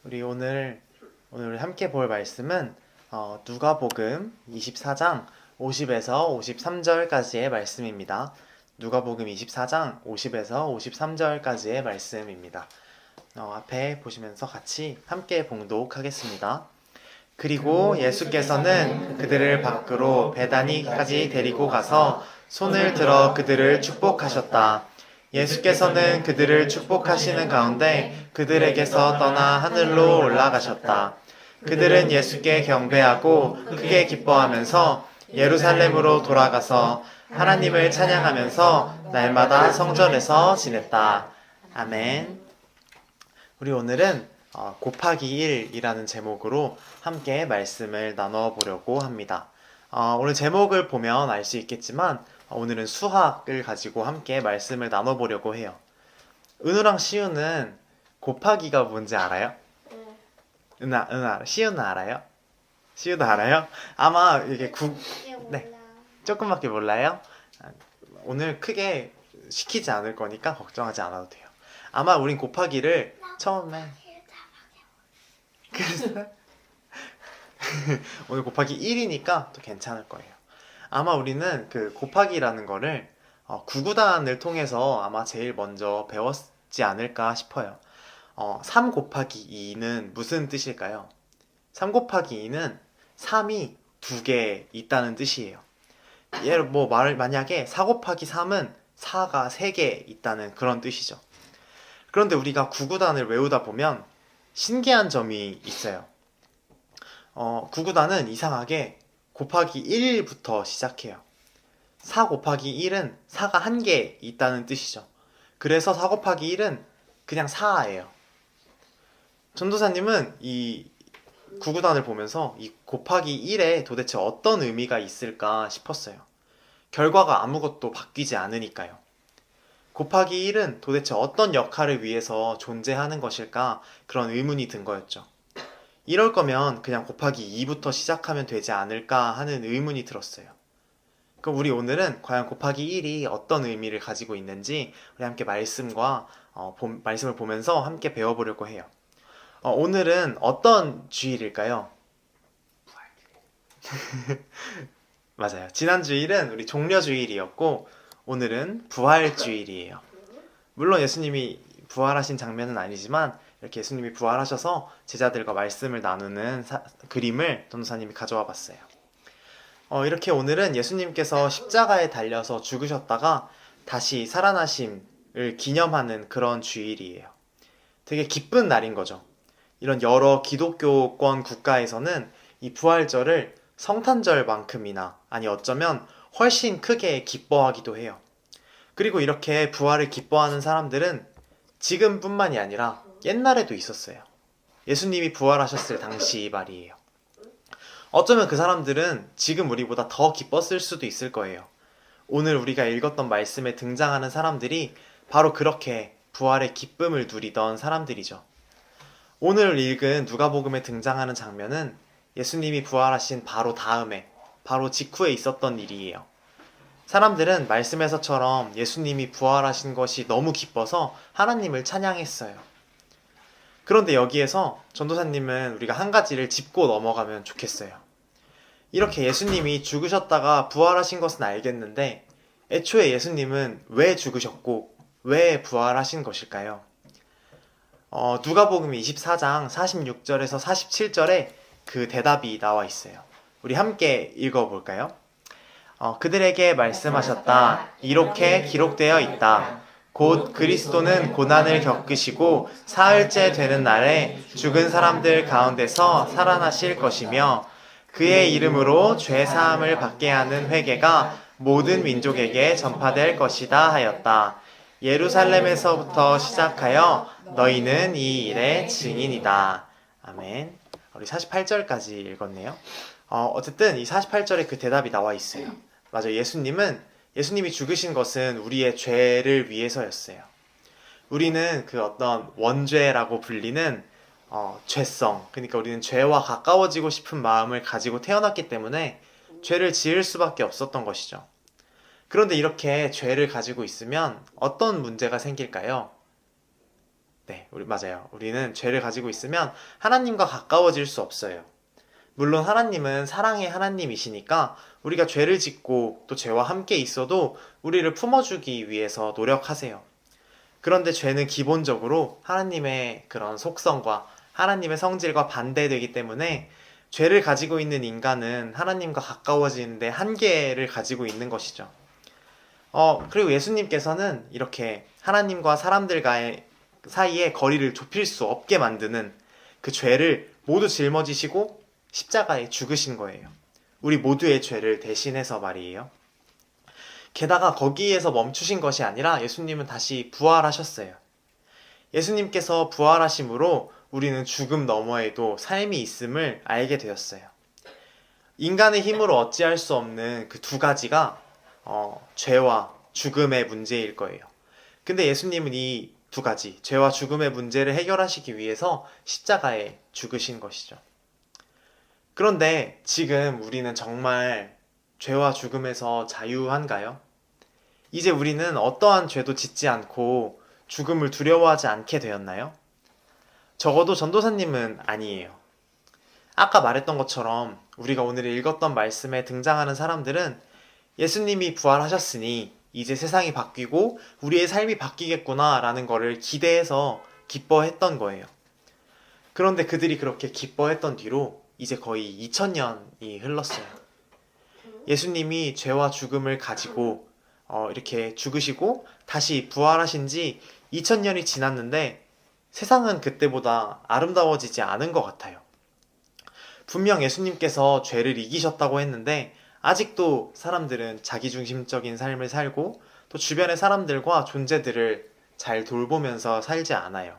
우리 오늘 함께 볼 말씀은 누가복음 24장 50에서 53절까지의 말씀입니다. 누가복음 24장 50에서 53절까지의 말씀입니다. 앞에 보시면서 같이 함께 봉독하겠습니다. 그리고 예수께서는 그들을 밖으로 베다니까지 데리고 가서 손을 들어 그들을 축복하셨다. 예수께서는 그들을 축복하시는 가운데 그들에게서 떠나 하늘로 올라가셨다. 그들은 예수께 경배하고 크게 기뻐하면서 예루살렘으로 돌아가서 하나님을 찬양하면서 날마다 성전에서 지냈다. 아멘. 우리 오늘은 곱하기 1이라는 제목으로 함께 말씀을 나눠보려고 합니다. 오늘 제목을 보면 알 수 있겠지만 오늘은 수학을 가지고 함께 말씀을 나눠보려고 해요. 은우랑 시우는 곱하기가 뭔지 알아요? 은하, 시우는 알아요? 시우도 알아요? 아마 이게 네, 조금밖에 몰라요? 오늘 크게 시키지 않을 거니까 걱정하지 않아도 돼요. 아마 우린 곱하기를 처음에 그래서 오늘 곱하기 1이니까 또 괜찮을 거예요. 아마 우리는 그 곱하기라는 거를 구구단을 통해서 아마 제일 먼저 배웠지 않을까 싶어요. 3 곱하기 2는 무슨 뜻일까요? 3 곱하기 2는 3이 2개 있다는 뜻이에요. 만약에 4 곱하기 3은 4가 3개 있다는 그런 뜻이죠. 그런데 우리가 구구단을 외우다 보면 신기한 점이 있어요. 구구단은 이상하게 곱하기 1부터 시작해요. 4 곱하기 1은 4가 1개 있다는 뜻이죠. 그래서 4 곱하기 1은 그냥 4예요. 전도사님은 이 구구단을 보면서 이 곱하기 1에 도대체 어떤 의미가 있을까 싶었어요. 결과가 아무것도 바뀌지 않으니까요. 곱하기 1은 도대체 어떤 역할을 위해서 존재하는 것일까 그런 의문이 든 거였죠. 이럴 거면 그냥 곱하기 2부터 시작하면 되지 않을까 하는 의문이 들었어요. 그럼 우리 오늘은 과연 곱하기 1이 어떤 의미를 가지고 있는지 우리 함께 말씀을 보면서 함께 배워보려고 해요. 오늘은 어떤 주일일까요? 맞아요. 지난 주일은 우리 종려주일이었고 오늘은 부활주일이에요. 물론 예수님이 부활하신 장면은 아니지만 이렇게 예수님이 부활하셔서 제자들과 말씀을 나누는 그림을 전도사님이 가져와 봤어요. 이렇게 오늘은 예수님께서 십자가에 달려서 죽으셨다가 다시 살아나심을 기념하는 그런 주일이에요. 되게 기쁜 날인 거죠. 이런 여러 기독교권 국가에서는 이 부활절을 성탄절만큼이나 아니 어쩌면 훨씬 크게 기뻐하기도 해요. 그리고 이렇게 부활을 기뻐하는 사람들은 지금뿐만이 아니라 옛날에도 있었어요. 예수님이 부활하셨을 당시 말이에요. 어쩌면 그 사람들은 지금 우리보다 더 기뻤을 수도 있을 거예요. 오늘 우리가 읽었던 말씀에 등장하는 사람들이 바로 그렇게 부활의 기쁨을 누리던 사람들이죠. 오늘 읽은 누가복음에 등장하는 장면은 예수님이 부활하신 바로 다음에, 바로 직후에 있었던 일이에요. 사람들은 말씀에서처럼 예수님이 부활하신 것이 너무 기뻐서 하나님을 찬양했어요. 그런데 여기에서 전도사님은 우리가 한 가지를 짚고 넘어가면 좋겠어요. 이렇게 예수님이 죽으셨다가 부활하신 것은 알겠는데 애초에 예수님은 왜 죽으셨고 왜 부활하신 것일까요? 누가복음 24장 46절에서 47절에 그 대답이 나와 있어요. 우리 함께 읽어볼까요? 그들에게 말씀하셨다. 이렇게 기록되어 있다. 곧 그리스도는 고난을 겪으시고 사흘째 되는 날에 죽은 사람들 가운데서 살아나실 것이며 그의 이름으로 죄 사함을 받게 하는 회개가 모든 민족에게 전파될 것이다 하였다. 예루살렘에서부터 시작하여 너희는 이 일의 증인이다. 아멘. 우리 48절까지 읽었네요. 어쨌든 이 48절에 그 대답이 나와 있어요. 맞아요. 예수님이 죽으신 것은 우리의 죄를 위해서였어요. 우리는 그 어떤 원죄라고 불리는 죄성, 그러니까 우리는 죄와 가까워지고 싶은 마음을 가지고 태어났기 때문에 죄를 지을 수밖에 없었던 것이죠. 그런데 이렇게 죄를 가지고 있으면 어떤 문제가 생길까요? 네, 맞아요. 우리는 죄를 가지고 있으면 하나님과 가까워질 수 없어요. 물론 하나님은 사랑의 하나님이시니까 우리가 죄를 짓고 또 죄와 함께 있어도 우리를 품어주기 위해서 노력하세요. 그런데 죄는 기본적으로 하나님의 그런 속성과 하나님의 성질과 반대되기 때문에 죄를 가지고 있는 인간은 하나님과 가까워지는데 한계를 가지고 있는 것이죠. 그리고 예수님께서는 이렇게 하나님과 사람들과의 사이에 거리를 좁힐 수 없게 만드는 그 죄를 모두 짊어지시고 십자가에 죽으신 거예요. 우리 모두의 죄를 대신해서 말이에요. 게다가 거기에서 멈추신 것이 아니라 예수님은 다시 부활하셨어요. 예수님께서 부활하심으로 우리는 죽음 너머에도 삶이 있음을 알게 되었어요. 인간의 힘으로 어찌할 수 없는 그 두 가지가 죄와 죽음의 문제일 거예요. 근데 예수님은 이 두 가지, 죄와 죽음의 문제를 해결하시기 위해서 십자가에 죽으신 것이죠. 그런데 지금 우리는 정말 죄와 죽음에서 자유한가요? 이제 우리는 어떠한 죄도 짓지 않고 죽음을 두려워하지 않게 되었나요? 적어도 전도사님은 아니에요. 아까 말했던 것처럼 우리가 오늘 읽었던 말씀에 등장하는 사람들은 예수님이 부활하셨으니 이제 세상이 바뀌고 우리의 삶이 바뀌겠구나 라는 거를 기대해서 기뻐했던 거예요. 그런데 그들이 그렇게 기뻐했던 뒤로 이제 거의 2000년이 흘렀어요. 예수님이 죄와 죽음을 가지고 이렇게 죽으시고 다시 부활하신 지 2000년이 지났는데 세상은 그때보다 아름다워지지 않은 것 같아요. 분명 예수님께서 죄를 이기셨다고 했는데 아직도 사람들은 자기중심적인 삶을 살고 또 주변의 사람들과 존재들을 잘 돌보면서 살지 않아요.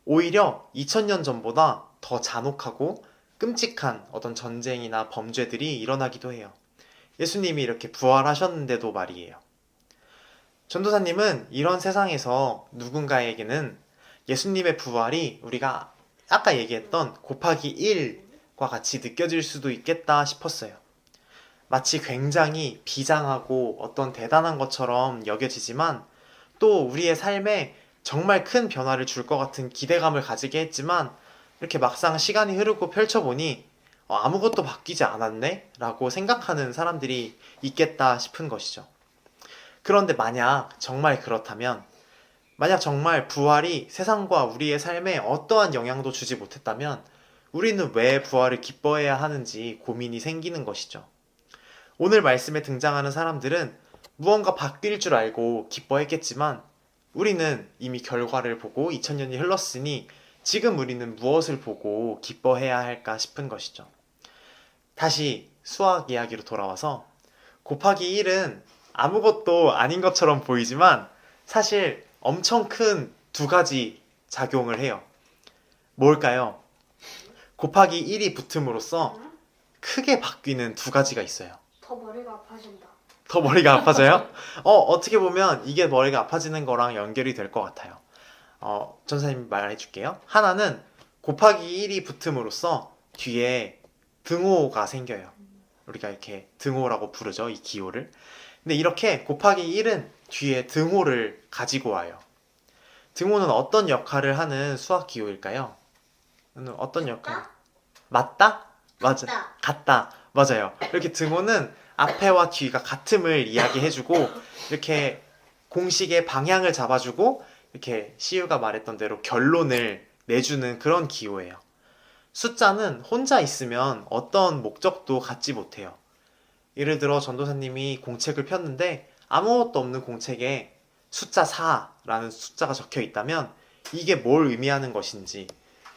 오히려 2000년 전보다 더 잔혹하고 끔찍한 어떤 전쟁이나 범죄들이 일어나기도 해요. 예수님이 이렇게 부활하셨는데도 말이에요. 전도사님은 이런 세상에서 누군가에게는 예수님의 부활이 우리가 아까 얘기했던 곱하기 1과 같이 느껴질 수도 있겠다 싶었어요. 마치 굉장히 비장하고 어떤 대단한 것처럼 여겨지지만 또 우리의 삶에 정말 큰 변화를 줄 것 같은 기대감을 가지게 했지만 이렇게 막상 시간이 흐르고 펼쳐보니 아무것도 바뀌지 않았네? 라고 생각하는 사람들이 있겠다 싶은 것이죠. 그런데 만약 정말 그렇다면, 만약 정말 부활이 세상과 우리의 삶에 어떠한 영향도 주지 못했다면 우리는 왜 부활을 기뻐해야 하는지 고민이 생기는 것이죠. 오늘 말씀에 등장하는 사람들은 무언가 바뀔 줄 알고 기뻐했겠지만 우리는 이미 결과를 보고 2000년이 흘렀으니 지금 우리는 무엇을 보고 기뻐해야 할까 싶은 것이죠. 다시 수학 이야기로 돌아와서 곱하기 1은 아무것도 아닌 것처럼 보이지만 사실 엄청 큰 두 가지 작용을 해요. 뭘까요? 곱하기 1이 붙음으로써 크게 바뀌는 두 가지가 있어요. 더 머리가 아파진다. 더 머리가 아파져요? 어떻게 보면 이게 머리가 아파지는 거랑 연결이 될 것 같아요. 전사님 말해줄게요. 하나는 곱하기 1이 붙음으로써 뒤에 등호가 생겨요. 우리가 이렇게 등호라고 부르죠, 이 기호를. 근데 이렇게 곱하기 1은 뒤에 등호를 가지고 와요. 등호는 어떤 역할을 하는 수학 기호일까요? 어떤 역할? 맞다? 맞아. 같다. 맞아요. 이렇게 등호는 앞에와 뒤가 같음을 이야기해주고 이렇게 공식의 방향을 잡아주고 이렇게 시우가 말했던 대로 결론을 내주는 그런 기호예요. 숫자는 혼자 있으면 어떤 목적도 갖지 못해요. 예를 들어 전도사님이 공책을 폈는데 아무것도 없는 공책에 숫자 4라는 숫자가 적혀 있다면 이게 뭘 의미하는 것인지,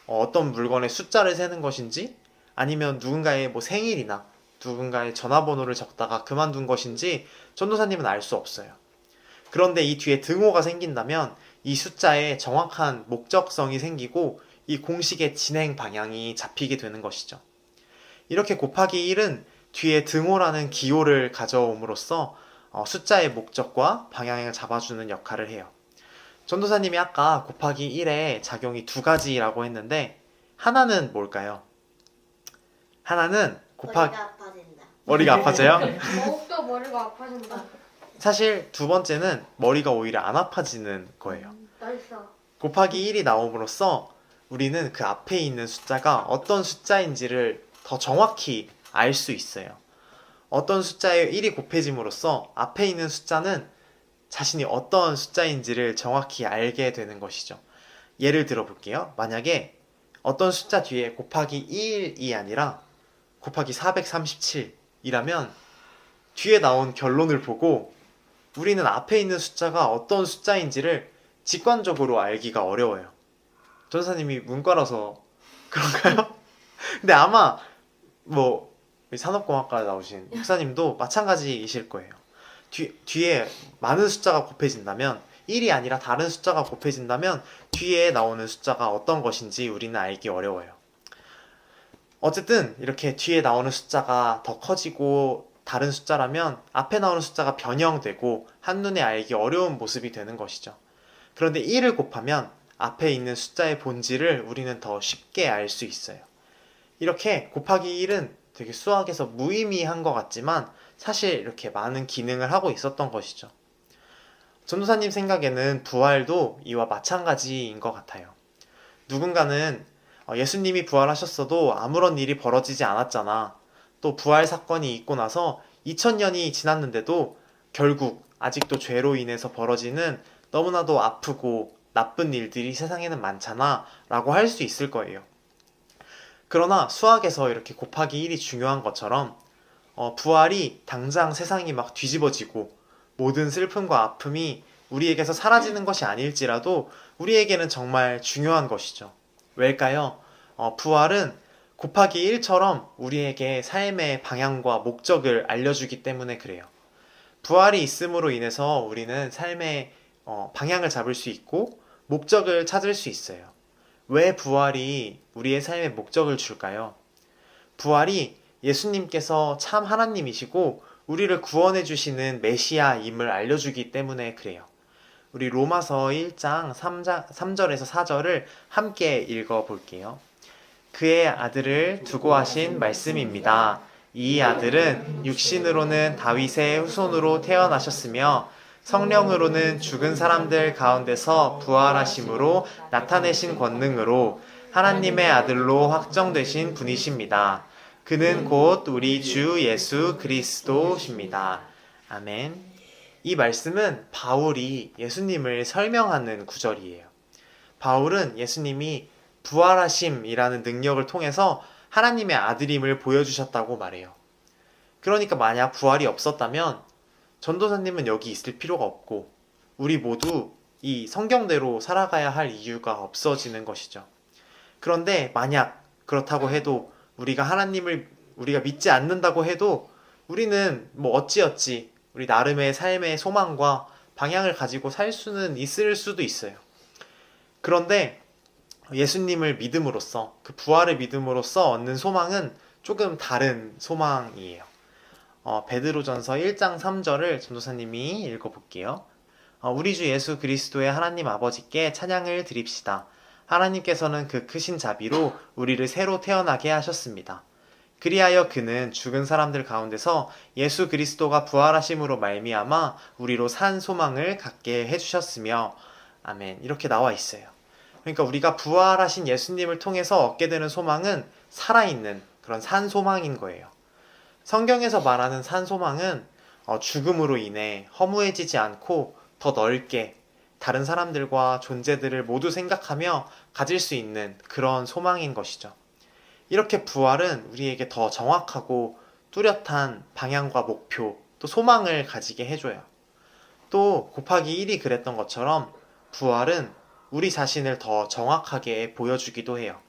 어떤 물건의 숫자를 세는 것인지, 아니면 누군가의 생일이나 누군가의 전화번호를 적다가 그만둔 것인지 전도사님은 알 수 없어요. 그런데 이 뒤에 등호가 생긴다면 이 숫자에 정확한 목적성이 생기고 이 공식의 진행 방향이 잡히게 되는 것이죠. 이렇게 곱하기 1은 뒤에 등호라는 기호를 가져옴으로써 숫자의 목적과 방향을 잡아주는 역할을 해요. 전도사님이 아까 곱하기 1의 작용이 두 가지라고 했는데 하나는 뭘까요? 하나는 머리가 아파진다. 머리가 아파져요? 더욱더 머리가 아파진다. 사실 두 번째는 머리가 오히려 안 아파지는 거예요. 나 있어. 곱하기 1이 나옴으로써 우리는 그 앞에 있는 숫자가 어떤 숫자인지를 더 정확히 알 수 있어요. 어떤 숫자에 1이 곱해짐으로써 앞에 있는 숫자는 자신이 어떤 숫자인지를 정확히 알게 되는 것이죠. 예를 들어 볼게요. 만약에 어떤 숫자 뒤에 곱하기 1이 아니라 곱하기 437이라면 뒤에 나온 결론을 보고 우리는 앞에 있는 숫자가 어떤 숫자인지를 직관적으로 알기가 어려워요. 전사님이 문과라서 그런가요? 근데 아마 뭐 산업공학과 나오신 목사님도 마찬가지이실 거예요. 뒤에 많은 숫자가 곱해진다면 1이 아니라 다른 숫자가 곱해진다면 뒤에 나오는 숫자가 어떤 것인지 우리는 알기 어려워요. 어쨌든 이렇게 뒤에 나오는 숫자가 더 커지고 다른 숫자라면 앞에 나오는 숫자가 변형되고 한눈에 알기 어려운 모습이 되는 것이죠. 그런데 1을 곱하면 앞에 있는 숫자의 본질을 우리는 더 쉽게 알 수 있어요. 이렇게 곱하기 1은 되게 수학에서 무의미한 것 같지만 사실 이렇게 많은 기능을 하고 있었던 것이죠. 전도사님 생각에는 부활도 이와 마찬가지인 것 같아요. 누군가는 예수님이 부활하셨어도 아무런 일이 벌어지지 않았잖아. 또 부활 사건이 있고 나서 2000년이 지났는데도 결국 아직도 죄로 인해서 벌어지는 너무나도 아프고 나쁜 일들이 세상에는 많잖아 라고 할 수 있을 거예요. 그러나 수학에서 이렇게 곱하기 1이 중요한 것처럼 부활이 당장 세상이 막 뒤집어지고 모든 슬픔과 아픔이 우리에게서 사라지는 것이 아닐지라도 우리에게는 정말 중요한 것이죠. 왜일까요? 부활은 곱하기 1처럼 우리에게 삶의 방향과 목적을 알려주기 때문에 그래요. 부활이 있음으로 인해서 우리는 삶의 방향을 잡을 수 있고 목적을 찾을 수 있어요. 왜 부활이 우리의 삶의 목적을 줄까요? 부활이 예수님께서 참 하나님이시고 우리를 구원해 주시는 메시아임을 알려주기 때문에 그래요. 우리 로마서 1장 3절에서 4절을 함께 읽어볼게요. 그의 아들을 두고 하신 말씀입니다. 이 아들은 육신으로는 다윗의 후손으로 태어나셨으며 성령으로는 죽은 사람들 가운데서 부활하심으로 나타내신 권능으로 하나님의 아들로 확정되신 분이십니다. 그는 곧 우리 주 예수 그리스도십니다. 아멘. 이 말씀은 바울이 예수님을 설명하는 구절이에요. 바울은 예수님이 부활하심이라는 능력을 통해서 하나님의 아들임을 보여주셨다고 말해요. 그러니까 만약 부활이 없었다면 전도사님은 여기 있을 필요가 없고 우리 모두 이 성경대로 살아가야 할 이유가 없어지는 것이죠. 그런데 만약 그렇다고 해도 우리가 믿지 않는다고 해도 우리는 뭐 어찌어찌 우리 나름의 삶의 소망과 방향을 가지고 살 수는 있을 수도 있어요. 그런데 예수님을 믿음으로써 그 부활을 믿음으로써 얻는 소망은 조금 다른 소망이에요. 베드로전서 1장 3절을 전도사님이 읽어볼게요. 우리 주 예수 그리스도의 하나님 아버지께 찬양을 드립시다. 하나님께서는 그 크신 자비로 우리를 새로 태어나게 하셨습니다. 그리하여 그는 죽은 사람들 가운데서 예수 그리스도가 부활하심으로 말미암아 우리로 산 소망을 갖게 해주셨으며 아멘. 이렇게 나와 있어요. 그러니까 우리가 부활하신 예수님을 통해서 얻게 되는 소망은 살아있는 그런 산 소망인 거예요. 성경에서 말하는 산 소망은 죽음으로 인해 허무해지지 않고 더 넓게 다른 사람들과 존재들을 모두 생각하며 가질 수 있는 그런 소망인 것이죠. 이렇게 부활은 우리에게 더 정확하고 뚜렷한 방향과 목표, 또 소망을 가지게 해줘요. 또 곱하기 1이 그랬던 것처럼 부활은 우리 자신을 더 정확하게 보여주기도 해요.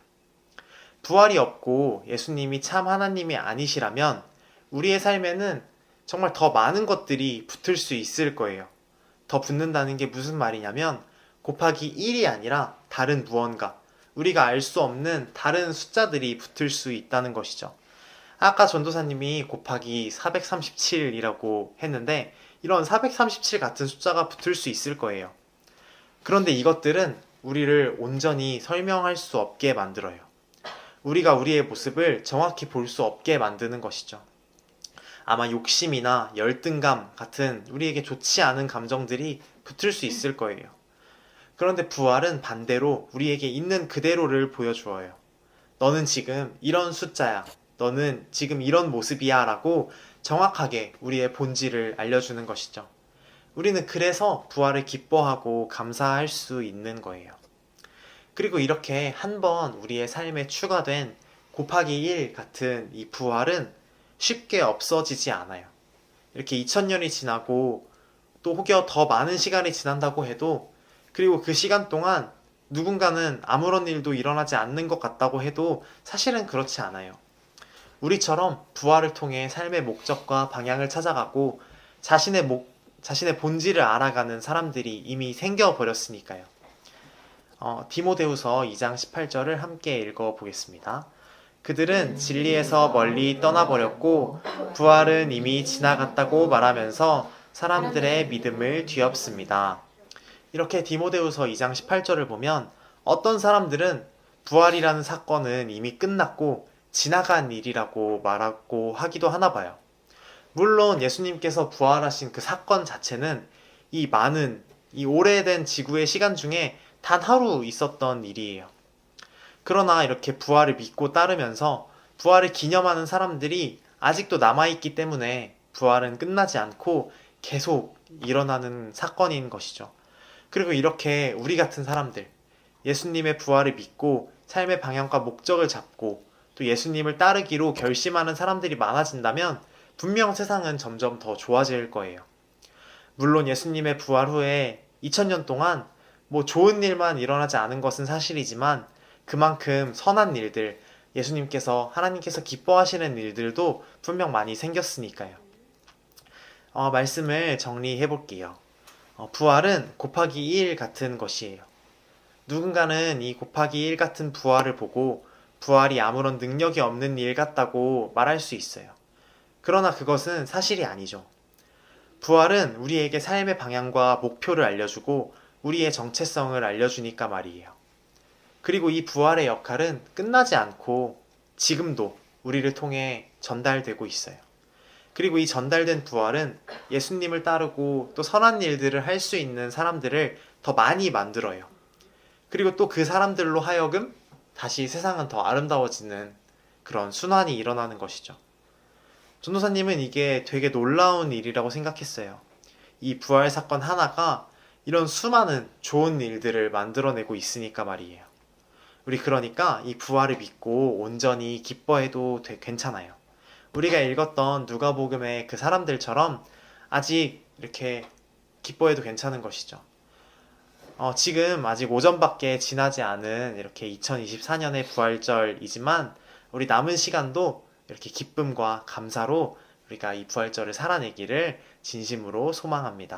부활이 없고 예수님이 참 하나님이 아니시라면 우리의 삶에는 정말 더 많은 것들이 붙을 수 있을 거예요. 더 붙는다는 게 무슨 말이냐면 곱하기 1이 아니라 다른 무언가, 우리가 알 수 없는 다른 숫자들이 붙을 수 있다는 것이죠. 아까 전도사님이 곱하기 437이라고 했는데 이런 437 같은 숫자가 붙을 수 있을 거예요. 그런데 이것들은 우리를 온전히 설명할 수 없게 만들어요. 우리가 우리의 모습을 정확히 볼 수 없게 만드는 것이죠. 아마 욕심이나 열등감 같은 우리에게 좋지 않은 감정들이 붙을 수 있을 거예요. 그런데 부활은 반대로 우리에게 있는 그대로를 보여주어요. 너는 지금 이런 숫자야. 너는 지금 이런 모습이야. 라고 정확하게 우리의 본질을 알려주는 것이죠. 우리는 그래서 부활을 기뻐하고 감사할 수 있는 거예요. 그리고 이렇게 한 번 우리의 삶에 추가된 곱하기 1 같은 이 부활은 쉽게 없어지지 않아요. 이렇게 2000년이 지나고 또 혹여 더 많은 시간이 지난다고 해도, 그리고 그 시간 동안 누군가는 아무런 일도 일어나지 않는 것 같다고 해도 사실은 그렇지 않아요. 우리처럼 부활을 통해 삶의 목적과 방향을 찾아가고 자신의 본질을 알아가는 사람들이 이미 생겨버렸으니까요. 디모데후서 2장 18절을 함께 읽어보겠습니다. 그들은 진리에서 멀리 떠나버렸고 부활은 이미 지나갔다고 말하면서 사람들의 믿음을 뒤엎습니다. 이렇게 디모데후서 2장 18절을 보면 어떤 사람들은 부활이라는 사건은 이미 끝났고 지나간 일이라고 말하고 하기도 하나 봐요. 물론 예수님께서 부활하신 그 사건 자체는 이 오래된 지구의 시간 중에 단 하루 있었던 일이에요. 그러나 이렇게 부활을 믿고 따르면서 부활을 기념하는 사람들이 아직도 남아있기 때문에 부활은 끝나지 않고 계속 일어나는 사건인 것이죠. 그리고 이렇게 우리 같은 사람들, 예수님의 부활을 믿고 삶의 방향과 목적을 잡고 또 예수님을 따르기로 결심하는 사람들이 많아진다면 분명 세상은 점점 더 좋아질 거예요. 물론 예수님의 부활 후에 2000년 동안 좋은 일만 일어나지 않은 것은 사실이지만 그만큼 선한 일들, 하나님께서 기뻐하시는 일들도 분명 많이 생겼으니까요. 말씀을 정리해 볼게요. 부활은 곱하기 1 같은 것이에요. 누군가는 이 곱하기 1 같은 부활을 보고 부활이 아무런 능력이 없는 일 같다고 말할 수 있어요. 그러나 그것은 사실이 아니죠. 부활은 우리에게 삶의 방향과 목표를 알려주고 우리의 정체성을 알려주니까 말이에요. 그리고 이 부활의 역할은 끝나지 않고 지금도 우리를 통해 전달되고 있어요. 그리고 이 전달된 부활은 예수님을 따르고 또 선한 일들을 할 수 있는 사람들을 더 많이 만들어요. 그리고 또 그 사람들로 하여금 다시 세상은 더 아름다워지는 그런 순환이 일어나는 것이죠. 전도사님은 이게 되게 놀라운 일이라고 생각했어요. 이 부활 사건 하나가 이런 수많은 좋은 일들을 만들어내고 있으니까 말이에요. 우리 그러니까 이 부활을 믿고 온전히 기뻐해도 괜찮아요. 우리가 읽었던 누가복음의 그 사람들처럼 아직 이렇게 기뻐해도 괜찮은 것이죠. 지금 아직 오전밖에 지나지 않은 이렇게 2024년의 부활절이지만 우리 남은 시간도 이렇게 기쁨과 감사로 우리가 이 부활절을 살아내기를 진심으로 소망합니다.